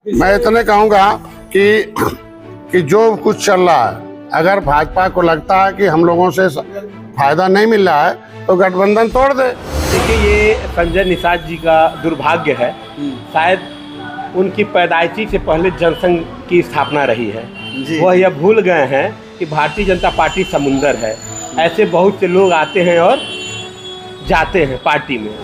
मैं इतने कहूँगा कि जो कुछ चल रहा है, अगर भाजपा को लगता है कि हम लोगों से फायदा नहीं मिल रहा है तो गठबंधन तोड़ दे। देखिए, ये संजय निषाद जी का दुर्भाग्य है। शायद उनकी पैदाइशी से पहले जनसंघ की स्थापना रही है। वह यह भूल गए हैं कि भारतीय जनता पार्टी समुंदर है। ऐसे बहुत से लोग आते हैं और जाते हैं पार्टी में।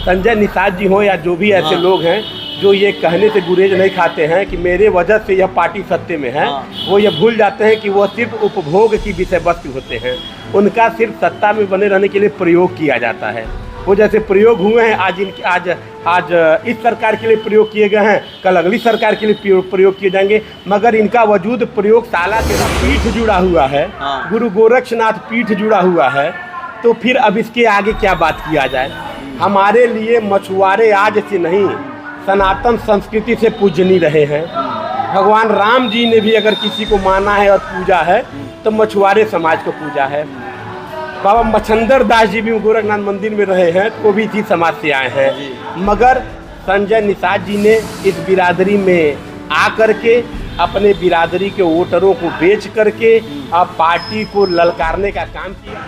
संजय निषाद जी हो या जो भी ऐसे लोग हैं जो ये कहने से गुरेज नहीं खाते हैं कि मेरे वजह से यह पार्टी सत्ते में है, वो ये भूल जाते हैं कि वो सिर्फ उपभोग की विषय वस्तु होते हैं। उनका सिर्फ सत्ता में बने रहने के लिए प्रयोग किया जाता है। वो जैसे प्रयोग हुए हैं, आज इस सरकार के लिए प्रयोग किए गए हैं, कल अगली सरकार के लिए प्रयोग किए जाएंगे, मगर इनका वजूद प्रयोगशाला के पीठ जुड़ा हुआ है, गुरु गोरक्षनाथ पीठ जुड़ा हुआ है। तो फिर अब इसके आगे क्या बात किया जाए। हमारे लिए मछुआरे आज से नहीं, सनातन संस्कृति से पूजनीय रहे हैं। भगवान राम जी ने भी अगर किसी को माना है और पूजा है तो मछुआरे समाज को पूजा है। बाबा मच्छंदर दास जी भी गोरखनाथ मंदिर में रहे हैं, तो भी इसी समाज से आए हैं। मगर संजय निषाद जी ने इस बिरादरी में आ करके अपने बिरादरी के वोटरों को बेच करके अब पार्टी को ललकारने का काम किया।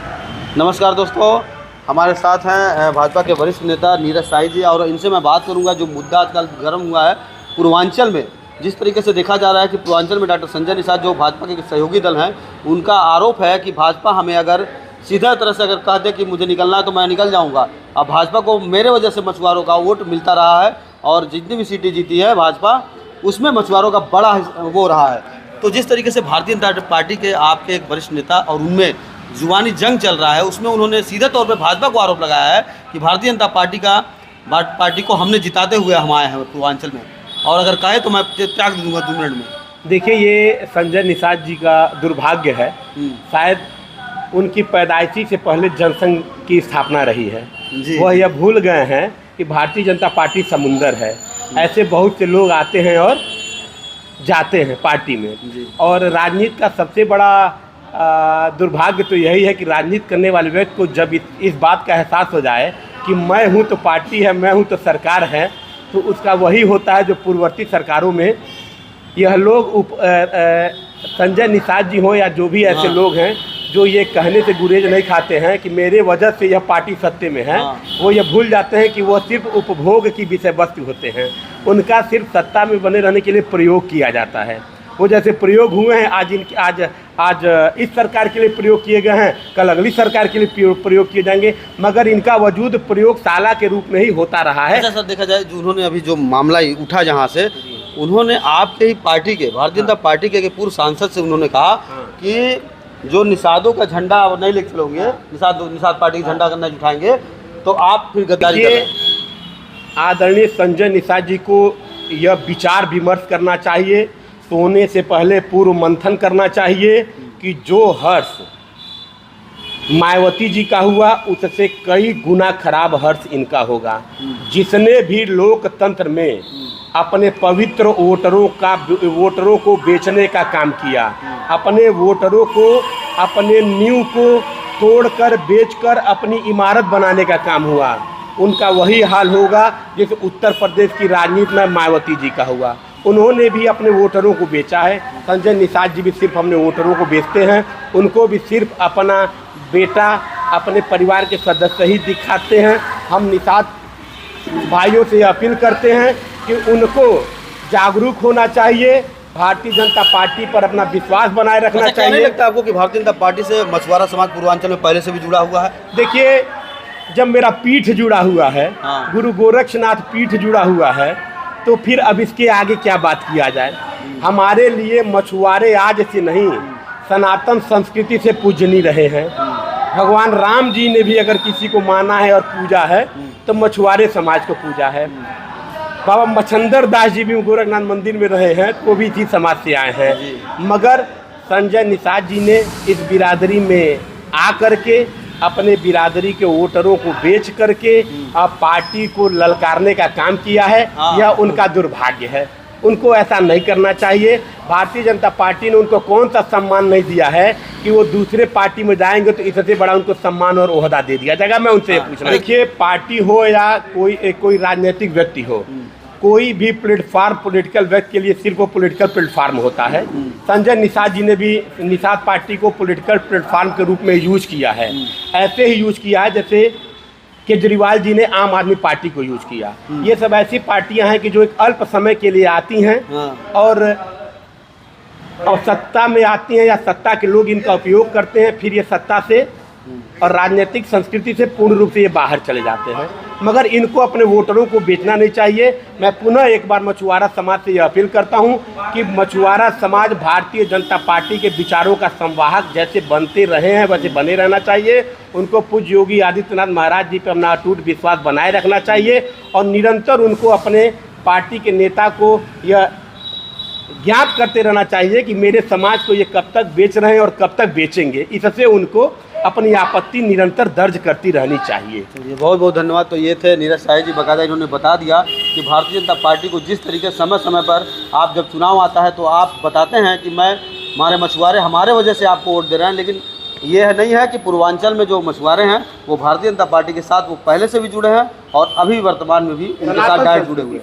नमस्कार दोस्तों, हमारे साथ हैं भाजपा के वरिष्ठ नेता नीरज शाही जी, और इनसे मैं बात करूंगा जो मुद्दा आजकल गर्म हुआ है पूर्वांचल में। जिस तरीके से देखा जा रहा है कि पूर्वांचल में डॉक्टर संजय निषाद जो भाजपा के सहयोगी दल हैं, उनका आरोप है कि भाजपा हमें अगर सीधा तरह से अगर कह दे कि मुझे निकलना है तो मैं निकल जाऊंगा। अब भाजपा को मेरे वजह से मछुआरों का वोट मिलता रहा है और जितनी भी सीटें जीती है भाजपा, उसमें मछुआरों का बड़ा वो रहा है। तो जिस तरीके से भारतीय जनता पार्टी के आपके एक वरिष्ठ नेता और उनमें जुबानी जंग चल रहा है, उसमें उन्होंने सीधे तौर पे भाजपा को आरोप लगाया है कि भारतीय जनता पार्टी को हमने जिताते हुए हम आए हैं पूर्वांचल में, और अगर कहे तो मैं त्याग दूंगा 2 मिनट में। देखिए, ये संजय निषाद जी का दुर्भाग्य है। शायद उनकी पैदाइशी से पहले जनसंघ की स्थापना रही है। वह यह भूल गए हैं कि भारतीय जनता पार्टी समुंदर है। ऐसे बहुत से लोग आते हैं और जाते हैं पार्टी में। और राजनीति का सबसे बड़ा दुर्भाग्य तो यही है कि राजनीति करने वाले व्यक्ति को जब इस बात का एहसास हो जाए कि मैं हूं तो पार्टी है, मैं हूं तो सरकार है, तो उसका वही होता है जो पूर्ववर्ती सरकारों में यह लोग संजय निषाद जी हो या जो भी ऐसे लोग हैं जो ये कहने से गुरेज नहीं खाते हैं कि मेरे वजह से यह पार्टी सत्ते में है, वो ये भूल जाते हैं कि वो सिर्फ उपभोग की विषय वस्तु होते हैं। उनका सिर्फ सत्ता में बने रहने के लिए प्रयोग किया जाता है। वो जैसे प्रयोग हुए हैं, आज इस सरकार के लिए प्रयोग किए गए हैं, कल अगली सरकार के लिए प्रयोग किए जाएंगे, मगर इनका वजूद प्रयोगशाला के रूप में ही होता रहा है। ऐसा सर देखा जाए, जो उन्होंने अभी जो मामला उठा जहाँ से, उन्होंने आपके ही पार्टी के भारतीय जनता पार्टी के पूर्व सांसद से उन्होंने कहा कि जो निषादों का झंडा नहीं लेके चलोगे, निषाद पार्टी का झंडा करना उठाएंगे तो आप फिर गद्दारी करें। आदरणीय संजय निषाद जी को यह विचार विमर्श करना चाहिए, सोने से पहले पूर्व मंथन करना चाहिए कि जो हर्ष मायावती जी का हुआ उससे कई गुना खराब हर्ष इनका होगा। जिसने भी लोकतंत्र में अपने पवित्र वोटरों को बेचने का काम किया, अपने वोटरों को, अपने नींव को तोड़कर बेचकर अपनी इमारत बनाने का काम हुआ, उनका वही हाल होगा जैसे उत्तर प्रदेश की राजनीति में मायावती जी का हुआ। उन्होंने भी अपने वोटरों को बेचा है। संजय निषाद जी भी सिर्फ अपने वोटरों को बेचते हैं। उनको भी सिर्फ अपना बेटा, अपने परिवार के सदस्य ही दिखाते हैं। हम निषाद भाइयों से अपील करते हैं कि उनको जागरूक होना चाहिए, भारतीय जनता पार्टी पर अपना विश्वास बनाए रखना चाहिए। क्या नहीं लगता आपको कि भारतीय जनता पार्टी से मछुआरा समाज पूर्वांचल में पहले से भी जुड़ा हुआ है? देखिए, जब मेरा पीठ जुड़ा हुआ है, गुरु गोरक्षनाथ पीठ जुड़ा हुआ है, तो फिर अब इसके आगे क्या बात किया जाए। हमारे लिए मछुआरे आज से नहीं, सनातन संस्कृति से पूजनीय रहे हैं। भगवान राम जी ने भी अगर किसी को माना है और पूजा है तो मछुआरे समाज को पूजा है। बाबा मच्छंदर दास जी भी गोरखनाथ मंदिर में रहे हैं, तो भी इसी समाज से आए हैं। मगर संजय निषाद जी ने इस बिरादरी में आ करके अपने बिरादरी के वोटरों को बेच करके अब पार्टी को ललकारने का काम किया है। यह उनका दुर्भाग्य है। उनको ऐसा नहीं करना चाहिए। भारतीय जनता पार्टी ने उनको कौन सा सम्मान नहीं दिया है कि वो दूसरे पार्टी में जाएंगे तो इससे बड़ा उनको सम्मान और ओहदा दे दिया जाएगा। मैं उनसे पूछ रहा हूँ, देखिए, पार्टी हो या कोई राजनीतिक व्यक्ति हो, कोई भी प्लेटफार्म पॉलिटिकल व्यक्ति के लिए सिर्फ वो पॉलिटिकल प्लेटफार्म होता है। संजय निषाद जी ने भी निषाद पार्टी को पॉलिटिकल प्लेटफार्म के रूप में यूज किया है। ऐसे ही यूज किया है जैसे केजरीवाल जी ने आम आदमी पार्टी को यूज किया। ये सब ऐसी पार्टियां हैं कि जो एक अल्प समय के लिए आती हैं और सत्ता में आती हैं या सत्ता के लोग इनका उपयोग करते हैं, फिर ये सत्ता से और राजनीतिक संस्कृति से पूर्ण रूप से ये बाहर चले जाते हैं। मगर इनको अपने वोटरों को बेचना नहीं चाहिए। मैं पुनः एक बार मछुआरा समाज से यह अपील करता हूं कि मछुआरा समाज भारतीय जनता पार्टी के विचारों का संवाहक जैसे बनते रहे हैं वैसे बने रहना चाहिए। उनको पूज्य योगी आदित्यनाथ महाराज जी पर अपना अटूट विश्वास बनाए रखना चाहिए और निरंतर उनको अपने पार्टी के नेता को यह ज्ञात करते रहना चाहिए कि मेरे समाज को ये कब तक बेच रहे हैं और कब तक बेचेंगे। इससे उनको अपनी आपत्ति निरंतर दर्ज करती रहनी चाहिए। जी बहुत बहुत धन्यवाद। तो ये थे नीरज शाही जी, बकायदा इन्होंने बता दिया कि भारतीय जनता पार्टी को जिस तरीके समय समय पर आप जब चुनाव आता है तो आप बताते हैं कि हमारे मछुआरे हमारे वजह से आपको वोट दे रहे हैं, लेकिन ये नहीं है कि पूर्वांचल में जो मछुआरे हैं वो भारतीय जनता पार्टी के साथ वो पहले से भी जुड़े हैं और अभी वर्तमान में भी उनके साथ डायरेक्ट जुड़े हुए हैं।